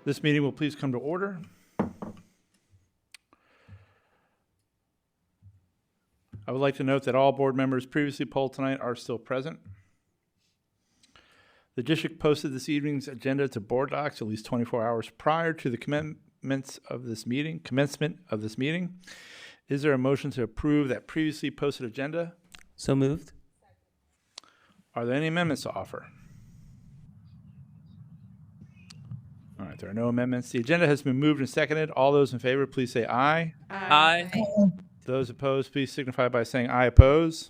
This meeting will please come to order. I would like to note that all board members previously polled tonight are still present. The district posted this evening's agenda to board docs at least 24 hours prior to the commencement of this meeting. Is there a motion to approve that previously posted agenda? So moved. Are there any amendments to offer? All right, there are no amendments. The agenda has been moved and seconded. All those in favor, please say aye. Aye. Those opposed, please signify by saying I oppose.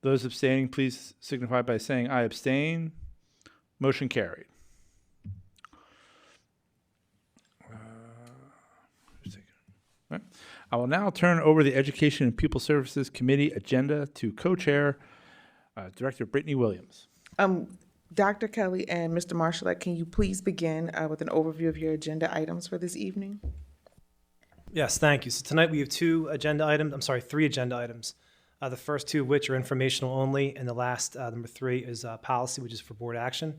Those abstaining, please signify by saying I abstain. Motion carried. Right. I will now turn over the Education and Pupil Services Committee agenda to co-chair Director Brittany Williams. Dr. Kelly and Mr. Marshallette, can you please begin with an overview of your agenda items for this evening? Yes, thank you. So tonight we have three agenda items. The first two of which are informational only, and the last, number 3, is policy, which is for board action.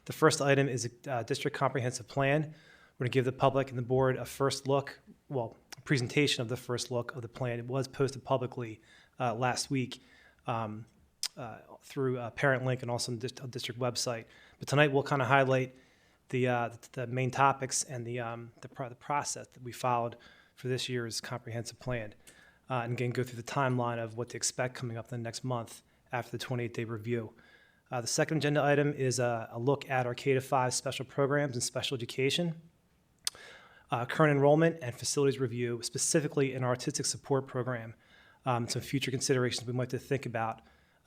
The first item is a district comprehensive plan. We're going to give the public and the board a first look, a presentation of the first look of the plan. It was posted publicly last week through Parent Link and also on the district website. But tonight we'll kind of highlight the main topics and the process that we followed for this year's comprehensive plan. And again, go through the timeline of what to expect coming up in the next month after the 28-day review. The second agenda item is a look at our K-5 special programs and special education, current enrollment and facilities review, specifically in our artistic support program. Some future considerations we might have to think about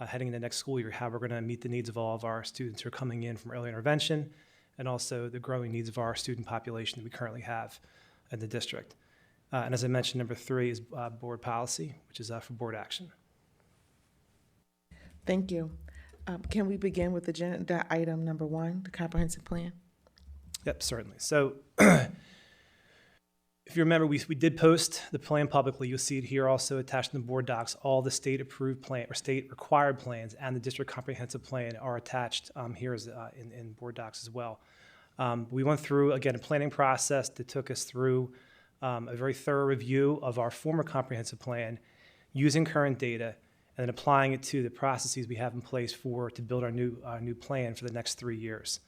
heading into next school year, how we're going to meet the needs of all of our students who are coming in from early intervention, and also the growing needs of our student population that we currently have in the district. And as I mentioned, number 3 is board policy, which is for board action. Thank you. Can we begin with agenda item number 1, the comprehensive plan? Yep, certainly. So if you remember, we did post the plan publicly. You'll see it here also attached in the board docs. All the state-approved plan or state-required plans and the district comprehensive plan are attached here as, in board docs as well. We went through, again, a planning process that took us through a very thorough review of our former comprehensive plan, using current data, and then applying it to the processes we have in place to build our new plan for the next 3 years.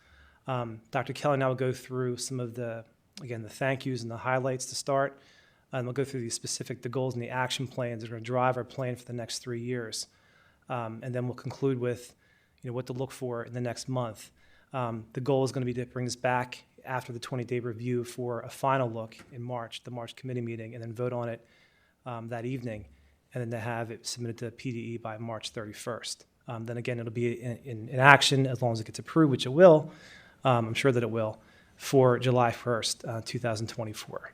Dr. Kelly and I will go through some of the thank yous and the highlights to start, and we'll go through the goals and the action plans that are going to drive our plan for the next 3 years. And then we'll conclude with what to look for in the next month. The goal is going to be to bring this back after the 20-day review for a final look in March, the March committee meeting, and then vote on it that evening, and then to have it submitted to PDE by March 31st. Then again, it'll be in action as long as it gets approved, which it will. I'm sure that it will, for July 1st, 2024.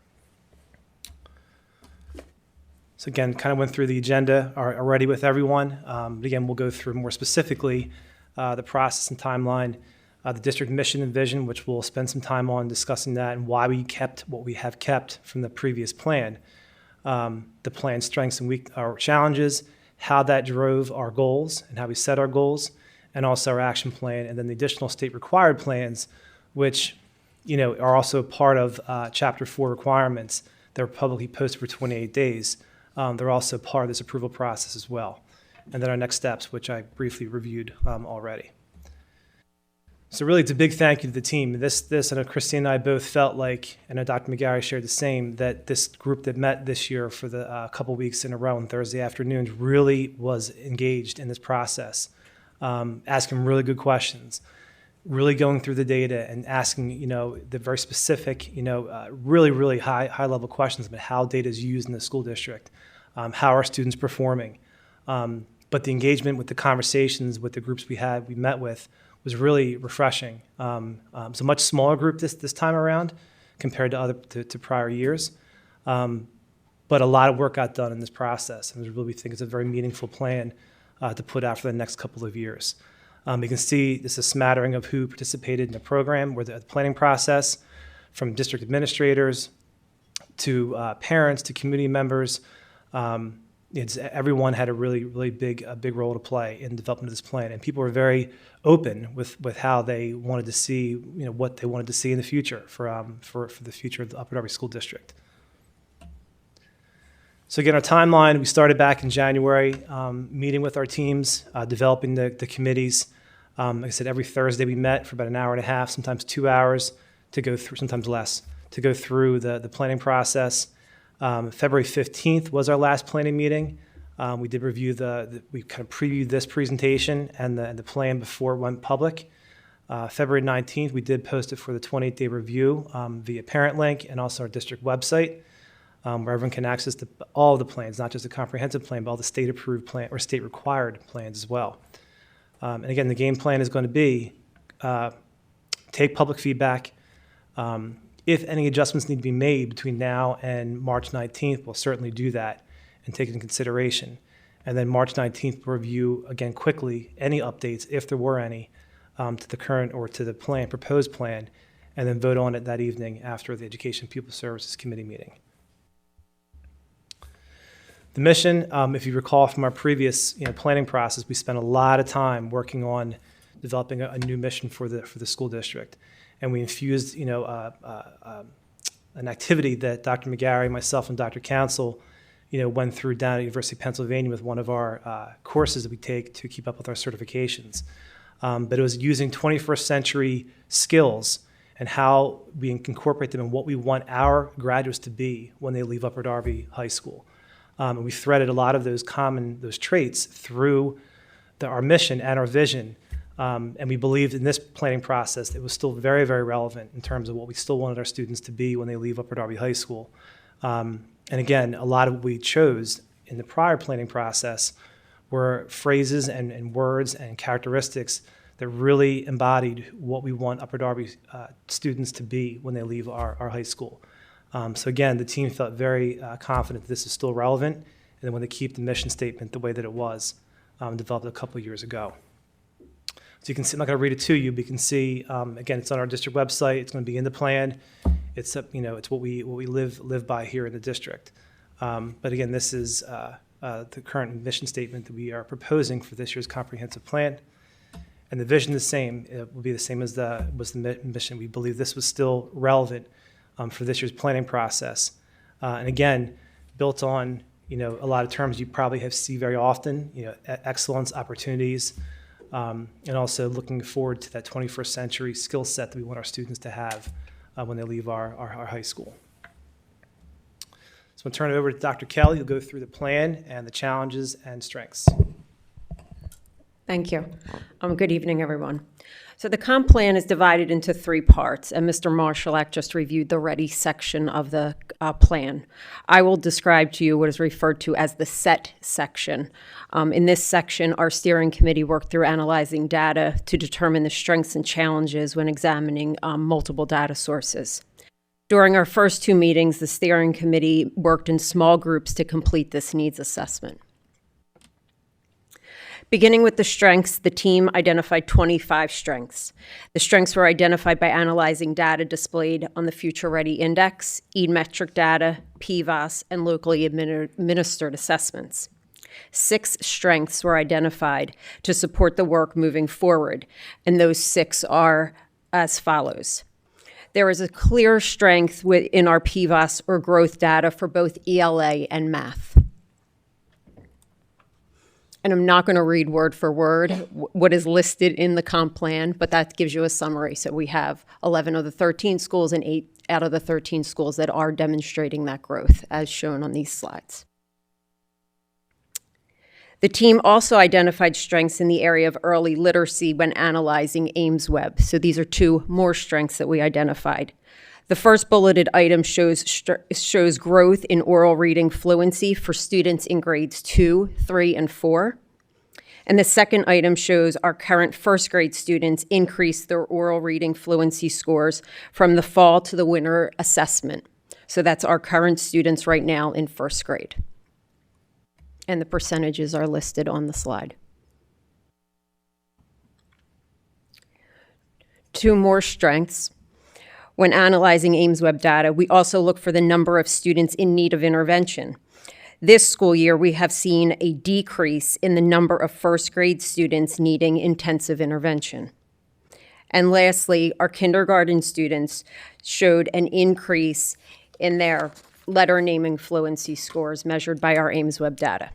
So again, kind of went through the agenda already with everyone. But again, we'll go through more specifically the process and timeline, the district mission and vision, which we'll spend some time on discussing that and why we kept what we have kept from the previous plan. The plan's strengths and our challenges, how that drove our goals and how we set our goals, and also our action plan, and then the additional state required plans, which are also part of Chapter 4 requirements that were publicly posted for 28 days. They're also part of this approval process as well. And then our next steps, which I briefly reviewed already. So really, it's a big thank you to the team. I know Christine and I both felt like, and I know Dr. McGarry shared the same, that this group that met this year for the couple weeks in a row on Thursday afternoons really was engaged in this process, asking really good questions, really going through the data and asking, the very specific, really, really high level questions about how data is used in the school district, how are students performing. But the engagement with the conversations with the groups we met with, was really refreshing. It's a much smaller group this time around compared to prior years, but a lot of work got done in this process, and we really think it's a very meaningful plan to put out for the next couple of years. You can see this is a smattering of who participated in the program, or the planning process, from district administrators to parents to community members. everyone had a really big role to play in the development of this plan, and people were very open with how they wanted to see, what they wanted to see in the future for the future of the Upper Darby School District. So again, our timeline, we started back in January, meeting with our teams, developing the committees. Like I said, every Thursday we met for about an hour and a half, sometimes 2 hours, to go through, sometimes less, to go through the planning process. February 15th was our last planning meeting. We did review we kind of previewed this presentation and the plan before it went public. February 19th, we did post it for the 28-day review via parent link and also our district website, where everyone can access all of the plans, not just a comprehensive plan, but all the state-approved plan or state-required plans as well. And again, the game plan is going to be take public feedback. If any adjustments need to be made between now and March 19th, we'll certainly do that and take it into consideration. And then March 19th, we'll review again quickly any updates, if there were any, to the current or to the proposed plan, and then vote on it that evening after the Education Pupil Services Committee meeting. The mission, if you recall from our previous planning process, we spent a lot of time working on developing a new mission for the school district. And we infused an activity that Dr. McGarry, myself, and Dr. Council went through down at the University of Pennsylvania with one of our courses that we take to keep up with our certifications. But it was using 21st century skills and how we incorporate them in what we want our graduates to be when they leave Upper Darby High School. And we threaded a lot of those traits through our mission and our vision. And we believed in this planning process that it was still very, very relevant in terms of what we still wanted our students to be when they leave Upper Darby High School. And again, a lot of what we chose in the prior planning process were phrases and words and characteristics that really embodied what we want Upper Darby students to be when they leave our high school. So again, the team felt very confident that this is still relevant, and they want to keep the mission statement the way that it was developed a couple of years ago. So you can see, I'm not going to read it to you, but you can see, again, it's on our district website. It's going to be in the plan. It's it's what we live by here in the district. But again, this is the current mission statement that we are proposing for this year's comprehensive plan. And the vision is the same. It will be the same as the mission. We believe this was still relevant for this year's planning process. And again, built on a lot of terms you probably see very often, excellence, opportunities, and also looking forward to that 21st century skill set that we want our students to have when they leave our high school. So I'm going to turn it over to Dr. Kelly, who'll go through the plan and the challenges and strengths. Thank you. Good evening, everyone. So the comp plan is divided into 3 parts, and Mr. Marshallak just reviewed the ready section of the plan. I will describe to you what is referred to as the set section. In this section, our steering committee worked through analyzing data to determine the strengths and challenges when examining multiple data sources. During our first 2 meetings, the steering committee worked in small groups to complete this needs assessment. Beginning with the strengths, the team identified 25 strengths. The strengths were identified by analyzing data displayed on the Future Ready Index, E-metric data, PVAS, and locally administered assessments. 6 strengths were identified to support the work moving forward, and those 6 are as follows. There is a clear strength in our PVAS or growth data for both ELA and math. And I'm not going to read word for word what is listed in the comp plan, but that gives you a summary. So we have 11 of the 13 schools and 8 out of the 13 schools that are demonstrating that growth, as shown on these slides. The team also identified strengths in the area of early literacy when analyzing Ames Web. So these are 2 more strengths that we identified. The first bulleted item shows growth in oral reading fluency for students in grades 2, 3, and 4. And the second item shows our current first grade students increase their oral reading fluency scores from the fall to the winter assessment. So that's our current students right now in first grade. And the percentages are listed on the slide. 2 more strengths. When analyzing Ames Web data, we also look for the number of students in need of intervention. This school year, we have seen a decrease in the number of first grade students needing intensive intervention. And lastly, our kindergarten students showed an increase in their letter naming fluency scores measured by our AIMSweb data.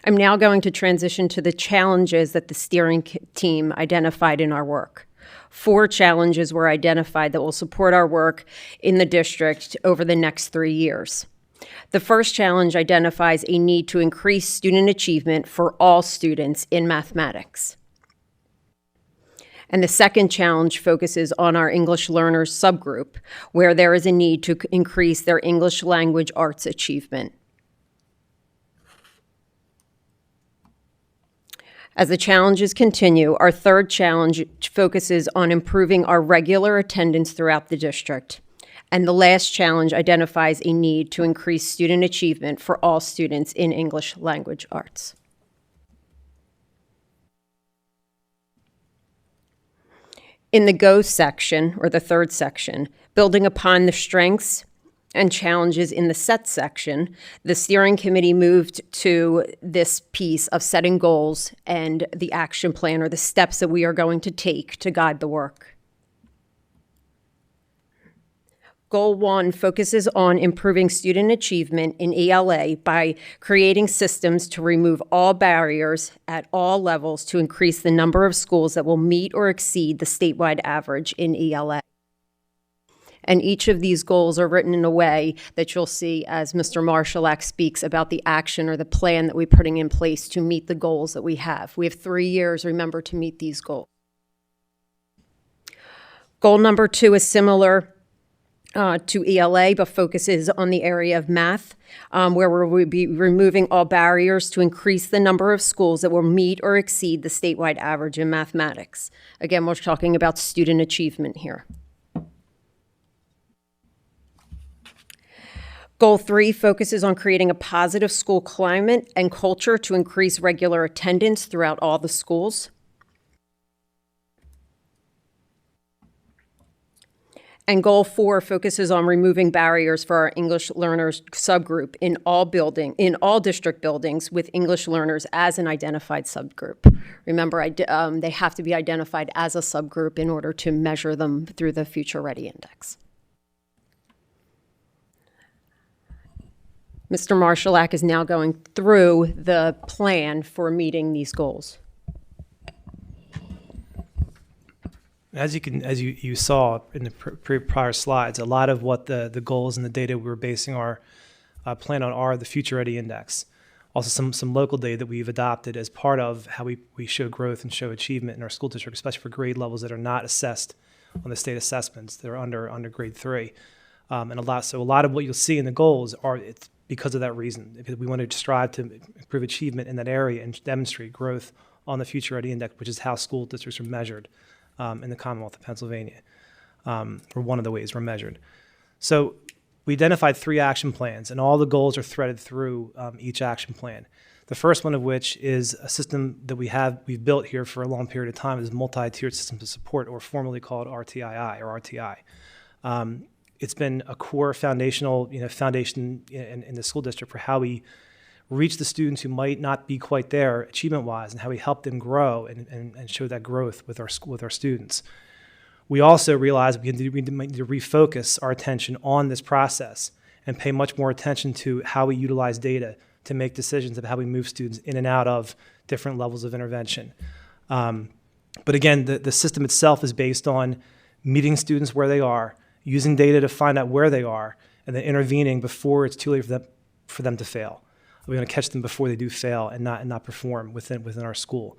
I'm now going to transition to the challenges that the steering team identified in our work. 4 challenges were identified that will support our work in the district over the next 3 years. The first challenge identifies a need to increase student achievement for all students in mathematics. And the second challenge focuses on our English learners subgroup, where there is a need to increase their English language arts achievement. As the challenges continue, our third challenge focuses on improving our regular attendance throughout the district. And the last challenge identifies a need to increase student achievement for all students in English language arts. In the Go section, or the third section, building upon the strengths and challenges in the Set section, the steering committee moved to this piece of setting goals and the action plan, or the steps that we are going to take to guide the work. Goal 1 focuses on improving student achievement in ELA by creating systems to remove all barriers at all levels to increase the number of schools that will meet or exceed the statewide average in ELA. And each of these goals are written in a way that you'll see as Mr. Marshallak speaks about the action or the plan that we're putting in place to meet the goals that we have. We have 3 years, remember, to meet these goals. Goal number 2 is similar to ELA, but focuses on the area of math, where we'll be removing all barriers to increase the number of schools that will meet or exceed the statewide average in mathematics. Again, we're talking about student achievement here. Goal 3 focuses on creating a positive school climate and culture to increase regular attendance throughout all the schools. And Goal 4 focuses on removing barriers for our English learners subgroup in all district buildings with English learners as an identified subgroup. Remember, they have to be identified as a subgroup in order to measure them through the Future Ready Index. Mr. Marshallak is now going through the plan for meeting these goals. As you saw in the prior slides, a lot of what the goals and the data we were basing our plan on are the Future Ready Index. Also some local data that we've adopted as part of how we show growth and show achievement in our school district, especially for grade levels that are not assessed on the state assessments. They're under grade 3. And a lot of what you'll see in the goals it's because of that reason, because we want to strive to improve achievement in that area and demonstrate growth on the Future Ready Index, which is how school districts are measured in the Commonwealth of Pennsylvania, or one of the ways we're measured. So we identified 3 action plans, and all the goals are threaded through each action plan. The first one of which is a system that we've built here for a long period of time, is multi-tiered system of support, or formerly called RTII or RTI. It's been a core foundation in the school district for how we reach the students who might not be quite there achievement-wise, and how we help them grow and show that growth with our students. We also realized we need to refocus our attention on this process and pay much more attention to how we utilize data to make decisions of how we move students in and out of different levels of intervention. But again, the system itself is based on meeting students where they are, using data to find out where they are, and then intervening before it's too late for them to fail. We're going to catch them before they do fail and not perform within our school.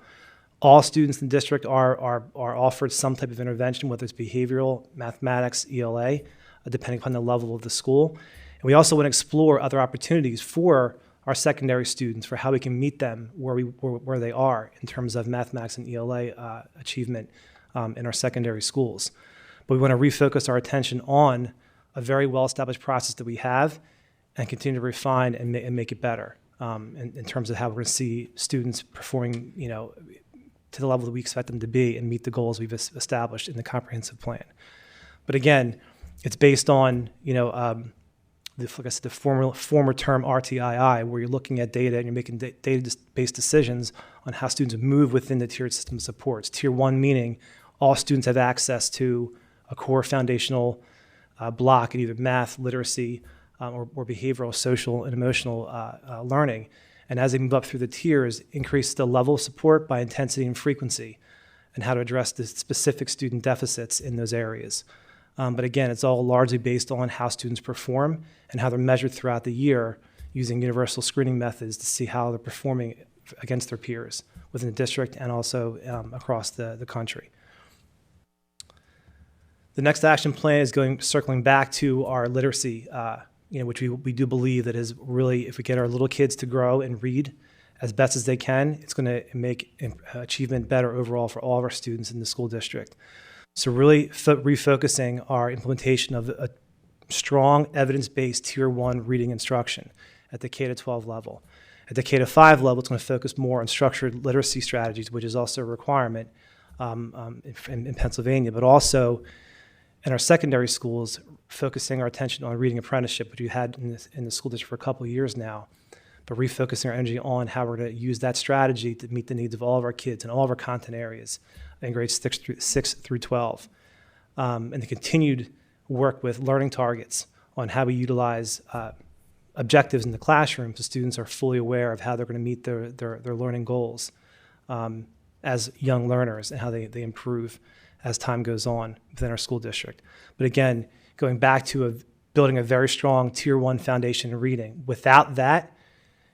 All students in the district are offered some type of intervention, whether it's behavioral, mathematics, ELA, depending upon the level of the school. And we also want to explore other opportunities for our secondary students for how we can meet them where they are in terms of mathematics and ELA achievement in our secondary schools. But we want to refocus our attention on a very well-established process that we have and continue to refine and make it better in terms of how we're going to see students performing, to the level that we expect them to be and meet the goals we've established in the comprehensive plan. But again, it's based on, like I said, the former term RTII, where you're looking at data and you're making data-based decisions on how students move within the tiered system of supports. Tier 1 meaning all students have access to a core foundational block in either math, literacy, or behavioral, social, and emotional learning. And as they move up through the tiers, increase the level of support by intensity and frequency, and how to address the specific student deficits in those areas. But again, it's all largely based on how students perform and how they're measured throughout the year using universal screening methods to see how they're performing against their peers within the district and also across the country. The next action plan is circling back to our literacy, which we do believe that is really, if we get our little kids to grow and read as best as they can, it's going to make achievement better overall for all of our students in the school district. So really refocusing our implementation of a strong evidence-based Tier 1 reading instruction at the K-12 level. At the K-5 level, it's going to focus more on structured literacy strategies, which is also a requirement in Pennsylvania, but also in our secondary schools, focusing our attention on reading apprenticeship, which we had in the school district for a couple of years now, but refocusing our energy on how we're going to use that strategy to meet the needs of all of our kids in all of our content areas in grades 6 through 12. And the continued work with learning targets on how we utilize objectives in the classroom so students are fully aware of how they're going to meet their learning goals as young learners and how they improve as time goes on within our school district. But again, going back to building a very strong Tier 1 foundation in reading. Without that,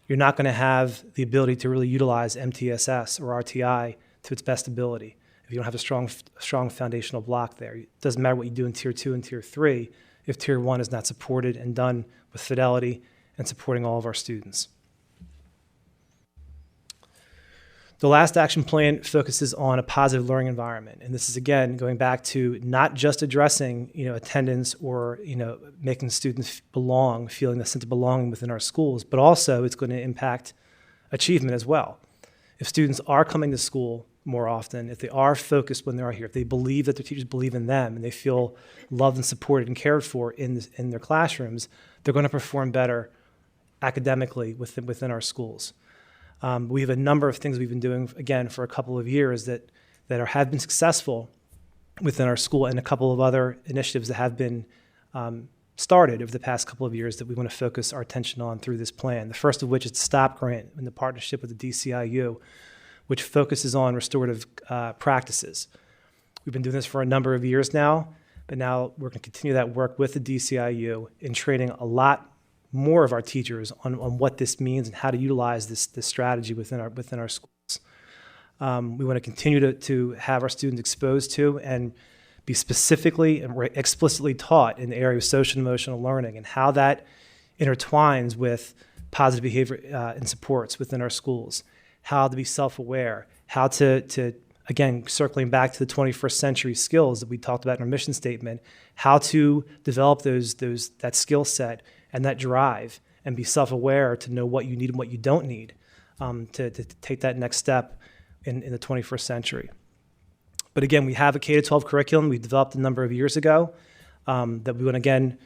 you're not going to have the ability to really utilize MTSS or RTI to its best ability. If you don't have a strong foundational block there, it doesn't matter what you do in Tier 2 and Tier 3 if Tier 1 is not supported and done with fidelity and supporting all of our students. The last action plan focuses on a positive learning environment. And this is, again, going back to not just addressing attendance or making students feeling the sense of belonging within our schools, but also it's going to impact achievement as well. If students are coming to school more often, if they are focused when they are here, if they believe that their teachers believe in them and they feel loved and supported and cared for in their classrooms, they're going to perform better academically within our schools. We have a number of things we've been doing, again, for a couple of years that have been successful within our school, and a couple of other initiatives that have been started over the past couple of years that we want to focus our attention on through this plan. The first of which is the STOP grant in the partnership with the DCIU, which focuses on restorative practices. We've been doing this for a number of years now, but now we're going to continue that work with the DCIU in training a lot more of our teachers on what this means and how to utilize this strategy within our schools. We want to continue to have our students exposed to and be specifically and explicitly taught in the area of social and emotional learning and how that intertwines with positive behavior and supports within our schools, how to be self-aware, how to again, circling back to the 21st century skills that we talked about in our mission statement, how to develop that skill set and that drive and be self-aware to know what you need and what you don't need to take that next step in the 21st century. But again, we have a K-12 curriculum we developed a number of years ago that we want, again,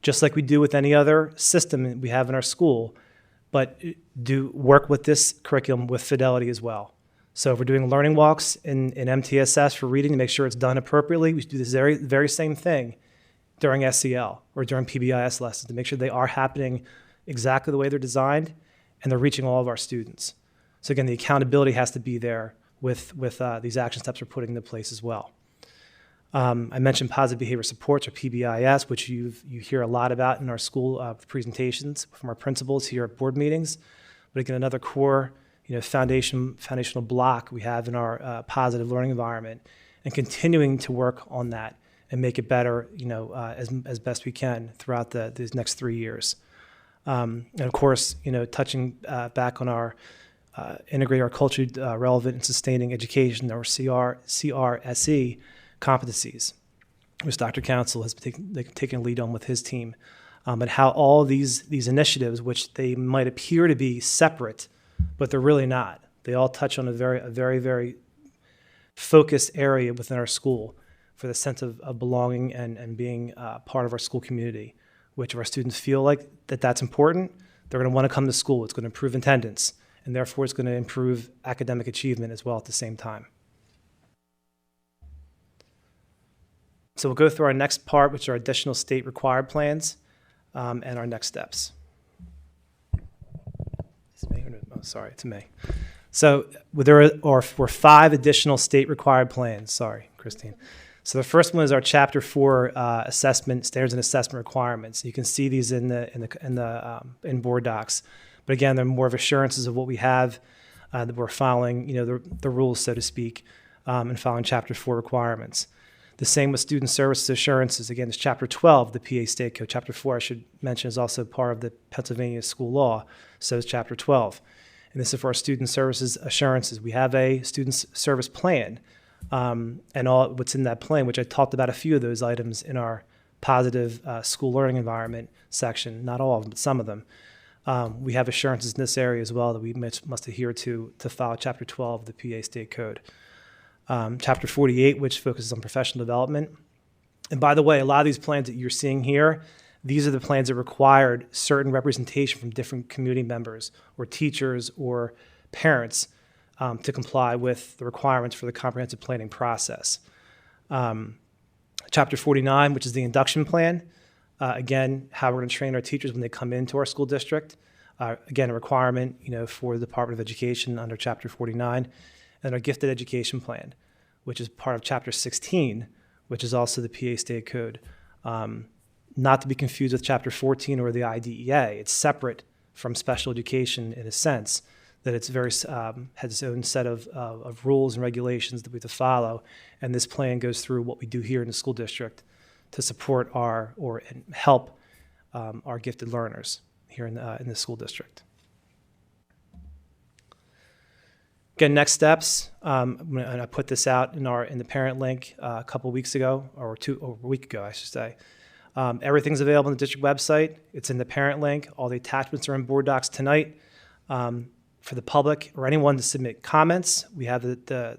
just like we do with any other system we have in our school, but do work with this curriculum with fidelity as well. So if we're doing learning walks in MTSS for reading to make sure it's done appropriately, we should do this very same thing during SEL or during PBIS lessons to make sure they are happening exactly the way they're designed and they're reaching all of our students. So again, the accountability has to be there with these action steps we're putting into place as well. I mentioned positive behavior supports or PBIS, which you hear a lot about in our school presentations from our principals here at board meetings. But again, another core foundational block we have in our positive learning environment, and continuing to work on that and make it better, as best we can throughout these next 3 years. And of course, touching back on our integrate our culturally relevant and sustaining education, or CRSE competencies, which Dr. Council has taken lead on with his team, and how all these initiatives, which they might appear to be separate, but they're really not. They all touch on a very focused area within our school for the sense of belonging and being part of our school community, which if our students feel like that's important, they're going to want to come to school. It's going to improve attendance, and therefore it's going to improve academic achievement as well at the same time. So we'll go through our next part, which are additional state required plans, and our next steps. It's me? Oh, sorry, it's me. So there were 5 additional state required plans. Sorry, Christine. So the first one is our Chapter 4 assessment standards and assessment requirements. You can see these in board docs, but again, they're more of assurances of what we have that we're following, the rules, so to speak, and following Chapter 4 requirements. The same with student services assurances. Again, it's Chapter 12, the PA State Code. Chapter 4, I should mention, is also part of the Pennsylvania school law, so is Chapter 12. And this is for our student services assurances. We have a student service plan, and all what's in that plan, which I talked about a few of those items in our positive school learning environment section. Not all of them, but some of them. We have assurances in this area as well that we must adhere to follow Chapter 12 of the PA State Code. Chapter 48, which focuses on professional development. And by the way, a lot of these plans that you're seeing here, these are the plans that required certain representation from different community members or teachers or parents to comply with the requirements for the comprehensive planning process. Chapter 49, which is the induction plan. Again, how we're going to train our teachers when they come into our school district. Again, a requirement, for the Department of Education under Chapter 49. And our gifted education plan, which is part of Chapter 16, which is also the PA State Code. Not to be confused with Chapter 14 or the IDEA. It's separate from special education in a sense, that it's has its own set of rules and regulations that we have to follow. And this plan goes through what we do here in the school district to support and help our gifted learners here in the school district. Again, next steps, and I put this out in the parent link a couple weeks ago, or a week ago, I should say. Everything's available on the district website. It's in the parent link. All the attachments are in board docs tonight. For the public or anyone to submit comments, we have the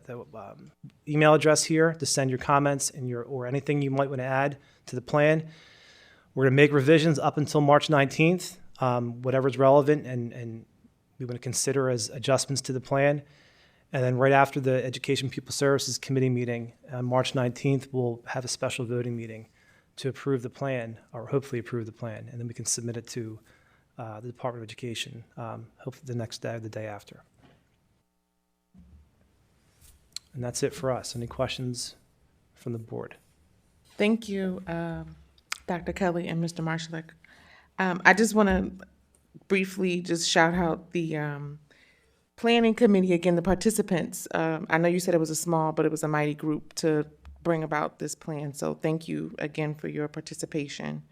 email address here to send your comments and or anything you might want to add to the plan. We're going to make revisions up until March 19th, whatever's relevant and we want to consider as adjustments to the plan. And then right after the Education Pupil Services Committee meeting on March 19th, we'll have a special voting meeting to approve the plan, or hopefully approve the plan, and then we can submit it to the Department of Education, hopefully the next day or the day after. And that's it for us. Any questions from the board? Thank you, Dr. Kelly and Mr. Marshall. I just want to briefly just shout out the planning committee, again, the participants. I know you said it was a small, but it was a mighty group to bring about this plan. So thank you again for your participation.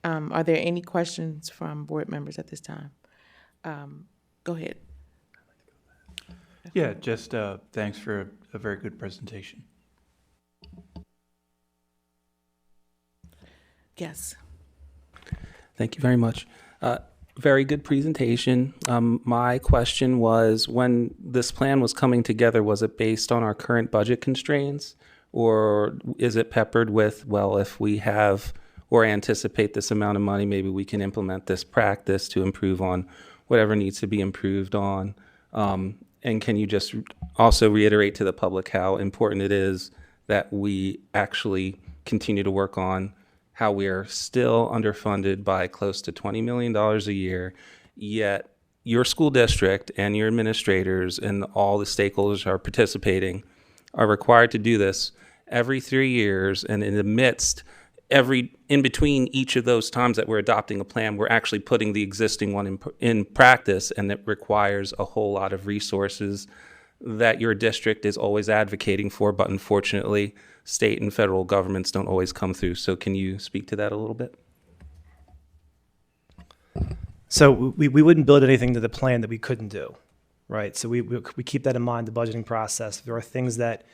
Are there any questions from board members at this time? Go ahead. Yeah, just thanks for a very good presentation. Yes. Thank you very much. Very good presentation. My question was, when this plan was coming together, was it based on our current budget constraints, or is it peppered with, well, if we have or anticipate this amount of money, maybe we can implement this practice to improve on whatever needs to be improved on? And can you just also reiterate to the public how important it is that we actually continue to work on how we are still underfunded by close to $20 million a year, yet your school district and your administrators and all the stakeholders who are participating are required to do this every 3 years, and in between each of those times that we're adopting a plan, we're actually putting the existing one in practice, and it requires a whole lot of resources that your district is always advocating for, but unfortunately, state and federal governments don't always come through. So can you speak to that a little bit? So we wouldn't build anything to the plan that we couldn't do, right? So we keep that in mind, the budgeting process. If there are things that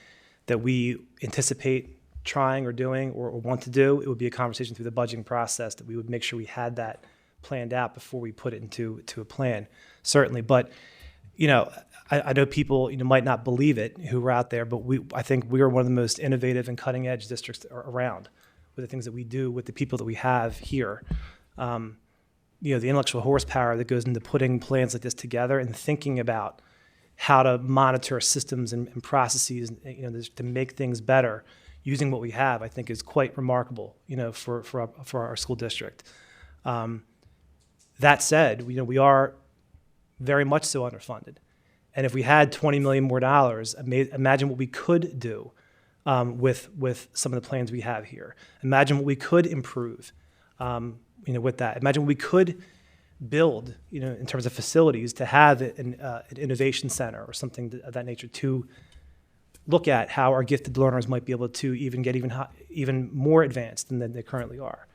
we anticipate trying or doing or want to do, it would be a conversation through the budgeting process that we would make sure we had that planned out before we put it into a plan, certainly. But, I know people might not believe it who are out there, but I think we are one of the most innovative and cutting edge districts around with the things that we do with the people that we have here. the intellectual horsepower that goes into putting plans like this together and thinking about how to monitor systems and processes, to make things better using what we have, I think is quite remarkable, for our school district. That said, we are very much so underfunded. And if we had $20 million more, imagine what we could do with some of the plans we have here. Imagine what we could improve, with that. Imagine what we could build, in terms of facilities, to have an innovation center or something of that nature, to look at how our gifted learners might be able to get even more advanced than they currently are.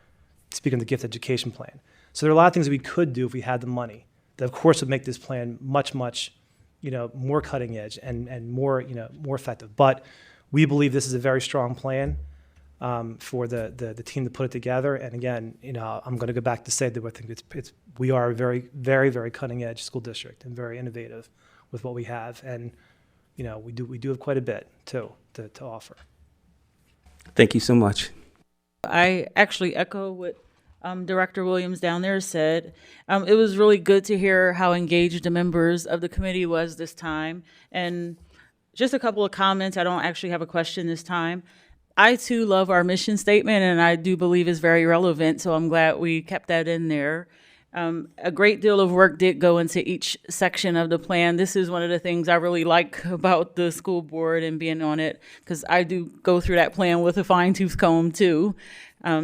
Speaking of the gift education plan. So there are a lot of things that we could do if we had the money that, of course, would make this plan much, much, more cutting edge and more, more effective. But we believe this is a very strong plan for the team to put it together. And again, I'm going to go back to say that I think we are a very, very, very cutting edge school district and very innovative with what we have. And we do have quite a bit too to offer. Thank you so much. I actually echo what Director Williams down there said. It was really good to hear how engaged the members of the committee was this time. And just a couple of comments. I don't actually have a question this time. I too love our mission statement, and I do believe it's very relevant, so I'm glad we kept that in there. A great deal of work did go into each section of the plan. This is one of the things I really like about the school board and being on it, because I do go through that plan with a fine-tooth comb too.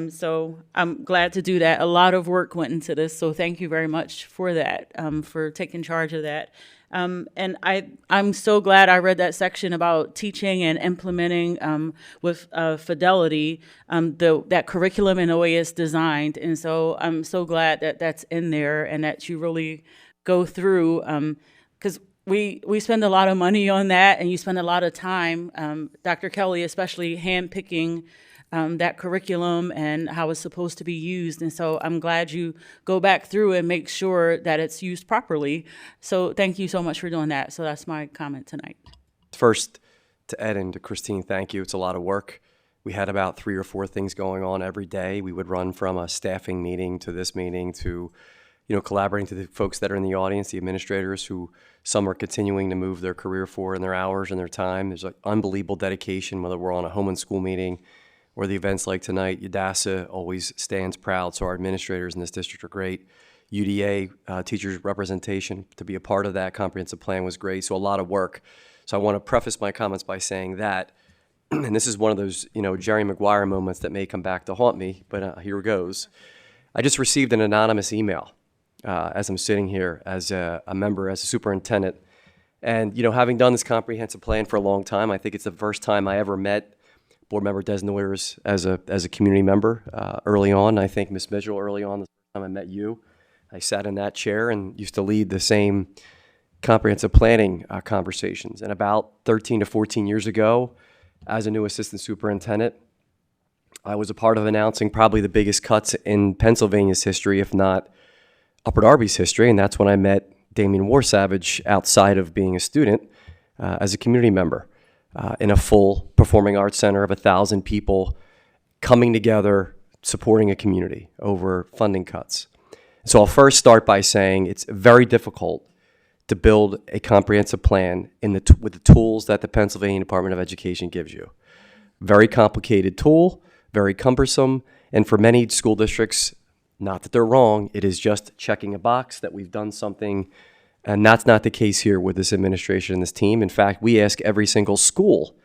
So I'm glad to do that. A lot of work went into this, so thank you very much for that, for taking charge of that. And I'm so glad I read that section about teaching and implementing with fidelity that curriculum and the way it's designed. And so I'm so glad that that's in there and that you really go through, because we spend a lot of money on that, and you spend a lot of time, Dr. Kelly especially, handpicking that curriculum and how it's supposed to be used. And so I'm glad you go back through and make sure that it's used properly. So thank you so much for doing that. So that's my comment tonight. First, to Ed and to Christine, thank you. It's a lot of work. We had about 3 or 4 things going on every day. We would run from a staffing meeting to this meeting to, collaborating to the folks that are in the audience, the administrators who some are continuing to move their career forward in their hours and their time. There's an unbelievable dedication, whether we're on a home and school meeting or the events like tonight. UDASA always stands proud, so our administrators in this district are great. UDA, teachers representation, to be a part of that comprehensive plan was great, so a lot of work. So I want to preface my comments by saying that, and this is one of those, Jerry Maguire moments that may come back to haunt me, but here goes. I just received an anonymous email as I'm sitting here as a member, as a superintendent. And, having done this comprehensive plan for a long time, I think it's the first time I ever met Board Member Desnoyers as a community member early on. I think Ms. Mitchell early on, the first time I met you, I sat in that chair and used to lead the same comprehensive planning conversations. And about 13 to 14 years ago, as a new assistant superintendent, I was a part of announcing probably the biggest cuts in Pennsylvania's history, if not Upper Darby's history. And that's when I met Damian Warsavage outside of being a student as a community member. In a full performing arts center of 1,000 people coming together, supporting a community over funding cuts. So I'll first start by saying it's very difficult to build a comprehensive plan with the tools that the Pennsylvania Department of Education gives you. Very complicated tool, very cumbersome, and for many school districts, not that they're wrong, it is just checking a box that we've done something. And that's not the case here with this administration and this team. In fact, we ask every single school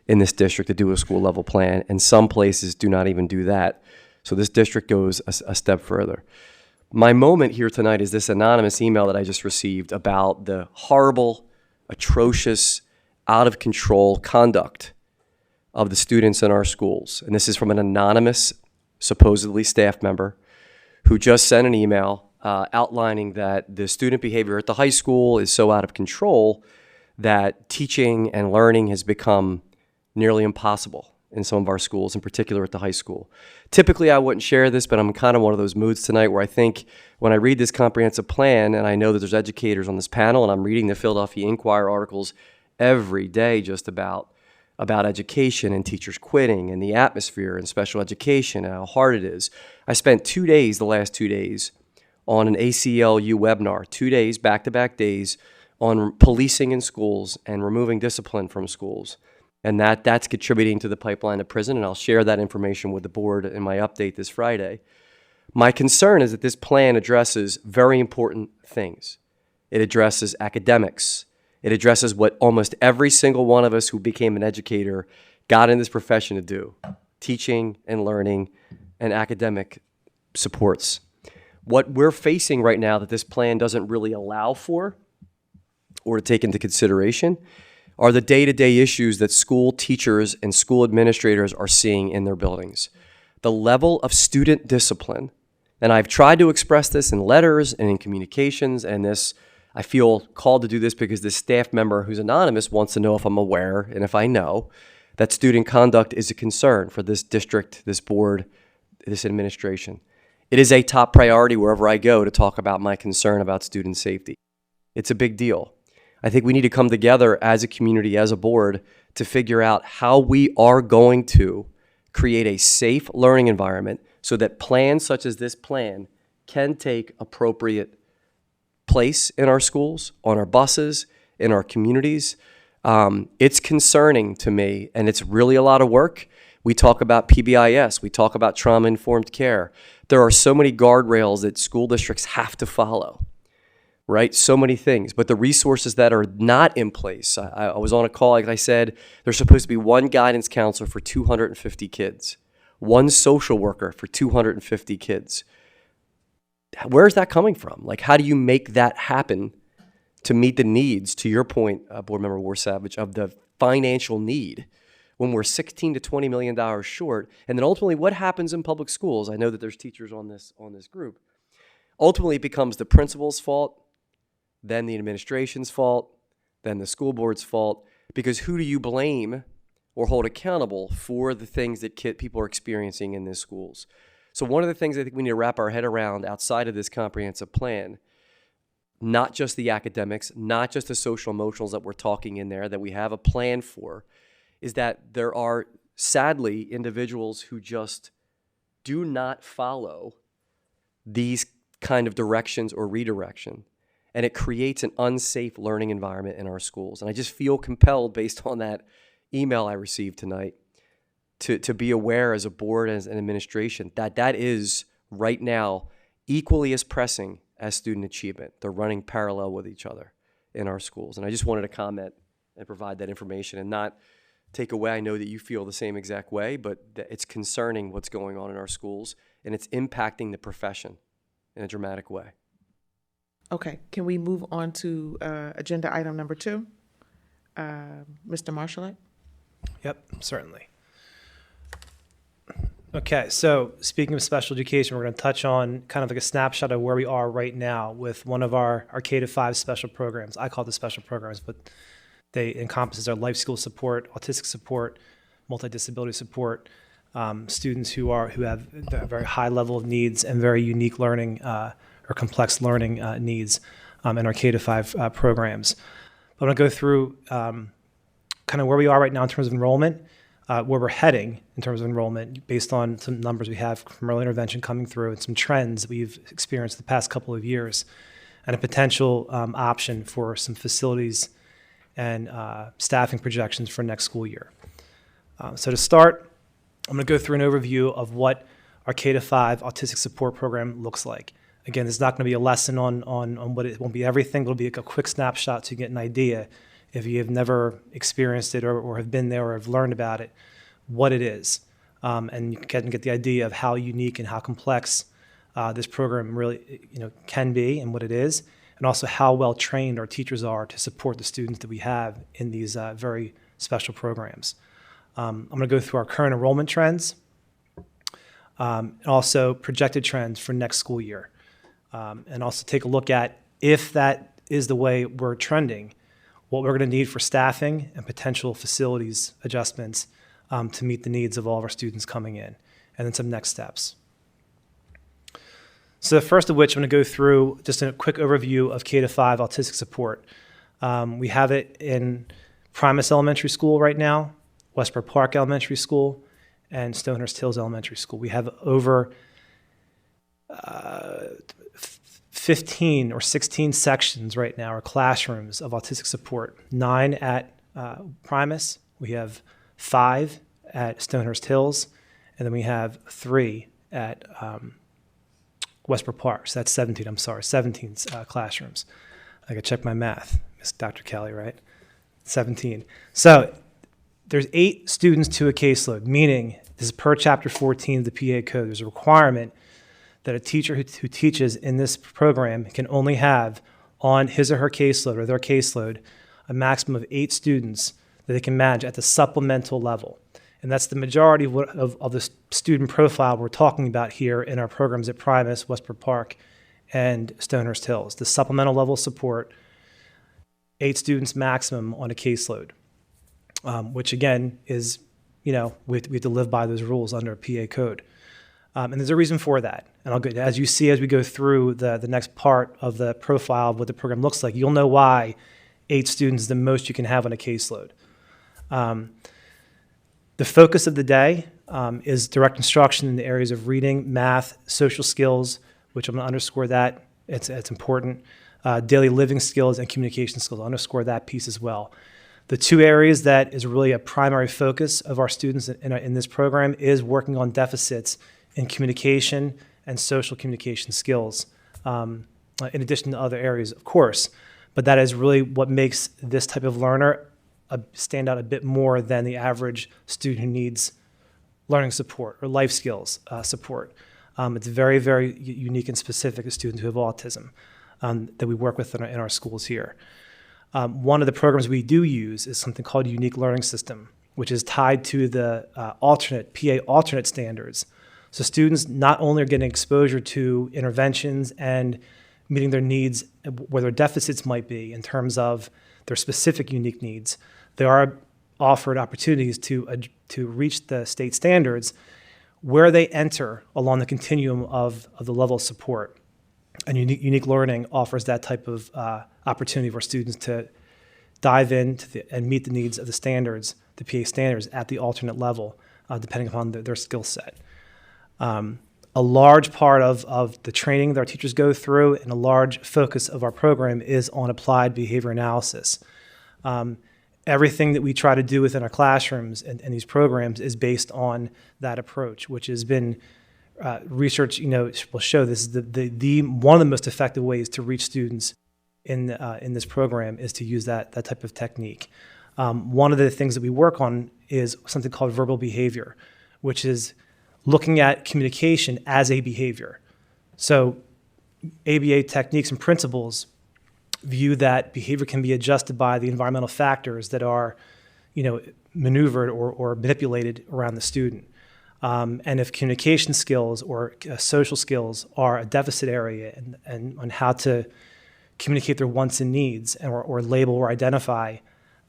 in this district to do a school level plan, and some places do not even do that. So this district goes a step further. My moment here tonight is this anonymous email that I just received about the horrible, atrocious, out of control conduct of the students in our schools. And this is from an anonymous, supposedly staff member who just sent an email outlining that the student behavior at the high school is so out of control that teaching and learning has become nearly impossible in some of our schools, in particular at the high school. Typically, I wouldn't share this, but I'm kind of one of those moods tonight where I think when I read this comprehensive plan, and I know that there's educators on this panel, and I'm reading the Philadelphia Inquirer articles every day just about about education and teachers quitting and the atmosphere and special education and how hard it is. I spent the last 2 days, on an ACLU webinar, 2 days, back-to-back days, on policing in schools and removing discipline from schools. And that's contributing to the pipeline to prison, and I'll share that information with the board in my update this Friday. My concern is that this plan addresses very important things. It addresses academics. It addresses what almost every single one of us who became an educator got in this profession to do: teaching and learning and academic supports. What we're facing right now that this plan doesn't really allow for or to take into consideration are the day-to-day issues that school teachers and school administrators are seeing in their buildings. The level of student discipline, and I've tried to express this in letters and in communications, and this, I feel called to do this because this staff member who's anonymous wants to know if I'm aware and if I know that student conduct is a concern for this district, this board, this administration. It is a top priority wherever I go to talk about my concern about student safety. It's a big deal. I think we need to come together as a community, as a board, to figure out how we are going to create a safe learning environment so that plans such as this plan can take appropriate place in our schools, on our buses, in our communities. It's concerning to me, and it's really a lot of work. We talk about PBIS. We talk about trauma-informed care. There are so many guardrails that school districts have to follow, right? So many things. But the resources that are not in place, I was on a call, like I said, there's supposed to be one guidance counselor for 250 kids, one social worker for 250 kids. Where's that coming from? Like, how do you make that happen to meet the needs, to your point, Board Member Warsavage, of the financial need when we're $16 to $20 million short? And then ultimately, what happens in public schools? I know that there's teachers on this group. Ultimately, it becomes the principal's fault, then the administration's fault, then the school board's fault, because who do you blame or hold accountable for the things that people are experiencing in these schools? So one of the things I think we need to wrap our head around outside of this comprehensive plan, not just the academics, not just the social emotionals that we're talking in there, that we have a plan for, is that there are sadly individuals who just do not follow these kind of directions or redirection. And it creates an unsafe learning environment in our schools. And I just feel compelled, based on that email I received tonight, to be aware as a board, as an administration, that is right now equally as pressing as student achievement. They're running parallel with each other in our schools. And I just wanted to comment and provide that information and not take away. I know that you feel the same exact way, but it's concerning what's going on in our schools, and it's impacting the profession in a dramatic way. Okay, can we move on to agenda item number 2? Mr. Marshallette? Yep, certainly. Okay, so speaking of special education, we're going to touch on kind of like a snapshot of where we are right now with one of our K-5 special programs. I call them special programs, but they encompasses our life skill support, autistic support, multidisability support, students who have a very high level of needs and very unique learning or complex learning needs in our K-5 programs. But I'm going to go through kind of where we are right now in terms of enrollment, where we're heading in terms of enrollment based on some numbers we have from early intervention coming through and some trends that we've experienced the past couple of years, and a potential option for some facilities and staffing projections for next school year. So to start, I'm going to go through an overview of what our K-5 autistic support program looks like. Again, there's not going to be a lesson on what it won't be everything. It'll be a quick snapshot to get an idea, if you have never experienced it or have been there or have learned about it, what it is. And you can get the idea of how unique and how complex this program really can be and what it is, and also how well trained our teachers are to support the students that we have in these very special programs. I'm going to go through our current enrollment trends and also projected trends for next school year. And also take a look at, if that is the way we're trending, what we're going to need for staffing and potential facilities adjustments to meet the needs of all of our students coming in, and then some next steps. So the first of which I'm going to go through just a quick overview of K-5 autistic support. We have it in Primus Elementary School right now, Westboro Park Elementary School, and Stonehurst Hills Elementary School. We have over 15 or 16 sections right now, or classrooms of autistic support. 9 at Primus, we have 5 at Stonehurst Hills, and then we have 3 at Westboro Park. So that's 17, 17 classrooms. I gotta check my math, Miss Dr. Kelly, right? 17. So there's 8 students to a caseload, meaning this is per chapter 14 of the PA code. There's a requirement that a teacher who teaches in this program can only have on his or her caseload or their caseload a maximum of 8 students that they can manage at the supplemental level. And that's the majority of the student profile we're talking about here in our programs at Primus, Westboro Park, and Stonehurst Hills. The supplemental level support, 8 students maximum on a caseload, which again is, we have to live by those rules under a PA code. And there's a reason for that. And as you see, as we go through the next part of the profile of what the program looks like, you'll know why 8 students is the most you can have on a caseload. The focus of the day is direct instruction in the areas of reading, math, social skills, which I'm going to underscore that. It's important. Daily living skills and communication skills. I'll underscore that piece as well. The 2 areas that is really a primary focus of our students in this program is working on deficits in communication and social communication skills, in addition to other areas, of course. But that is really what makes this type of learner stand out a bit more than the average student who needs learning support or life skills support. It's very, very unique and specific to students who have autism that we work with in our schools here. One of the programs we do use is something called Unique Learning System, which is tied to the PA alternate standards. So students not only are getting exposure to interventions and meeting their needs where their deficits might be in terms of their specific unique needs, they are offered opportunities to reach the state standards where they enter along the continuum of the level of support. And unique learning offers that type of opportunity for students to dive in and meet the needs of the standards, the PA standards, at the alternate level, depending upon their skill set. A large part of the training that our teachers go through and a large focus of our program is on applied behavior analysis. Everything that we try to do within our classrooms and these programs is based on that approach, which has been research, will show this is the one of the most effective ways to reach students in this program is to use that type of technique. One of the things that we work on is something called verbal behavior, which is looking at communication as a behavior. So ABA techniques and principles view that behavior can be adjusted by the environmental factors that are, maneuvered or manipulated around the student. And if communication skills or social skills are a deficit area and on how to communicate their wants and needs or label or identify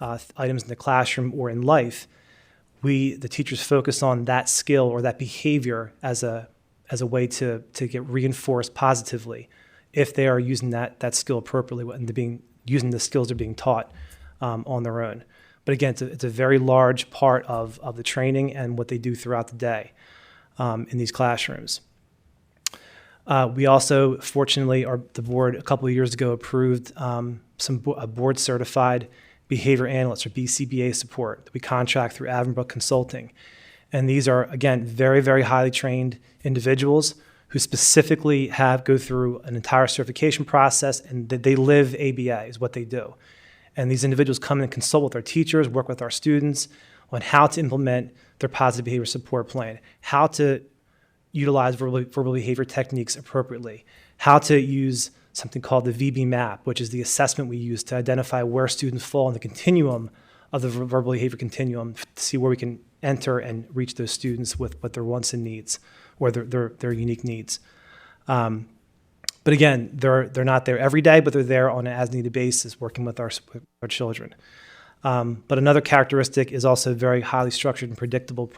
items in the classroom or in life, the teachers focus on that skill or that behavior as a way to get reinforced positively if they are using that skill appropriately and using the skills they're being taught on their own. But again, it's a very large part of the training and what they do throughout the day in these classrooms. We also, fortunately, the board a couple of years ago approved a board-certified behavior analyst or BCBA support that we contract through Avonbrook Consulting. And these are, again, very, very highly trained individuals who specifically go through an entire certification process, and they live ABA is what they do. And these individuals come in and consult with our teachers, work with our students on how to implement their positive behavior support plan, how to utilize verbal behavior techniques appropriately, how to use something called the VB map, which is the assessment we use to identify where students fall in the continuum of the verbal behavior continuum to see where we can enter and reach those students with their wants and needs or their unique needs. But again, they're not there every day, but they're there on an as-needed basis working with our children. But another characteristic is also a very highly structured and predictable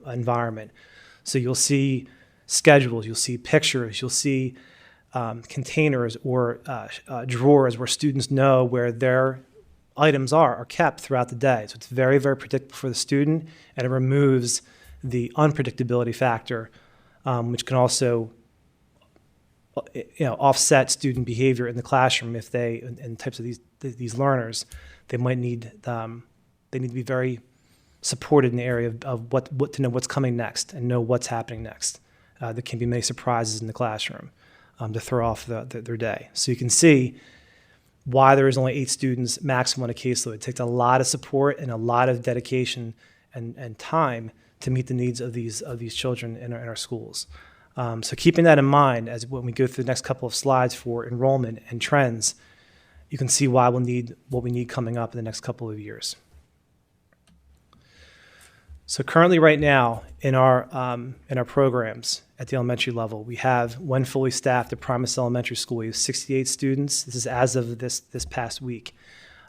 environment. So you'll see schedules, you'll see pictures, you'll see containers or drawers where students know where their items are kept throughout the day. So it's very, very predictable for the student, and it removes the unpredictability factor, which can also offset student behavior in the classroom if they, in types of these learners, they might need, they need to be very supported in the area of what to know what's coming next and know what's happening next. There can be many surprises in the classroom to throw off their day. So you can see why there is only 8 students maximum on a caseload. It takes a lot of support and a lot of dedication and time to meet the needs of these children in our schools. So keeping that in mind as when we go through the next couple of slides for enrollment and trends, you can see why we'll need what we need coming up in the next couple of years. So currently right now in our programs at the elementary level, we have, when fully staffed at Primus Elementary School, we have 68 students. This is as of this past week.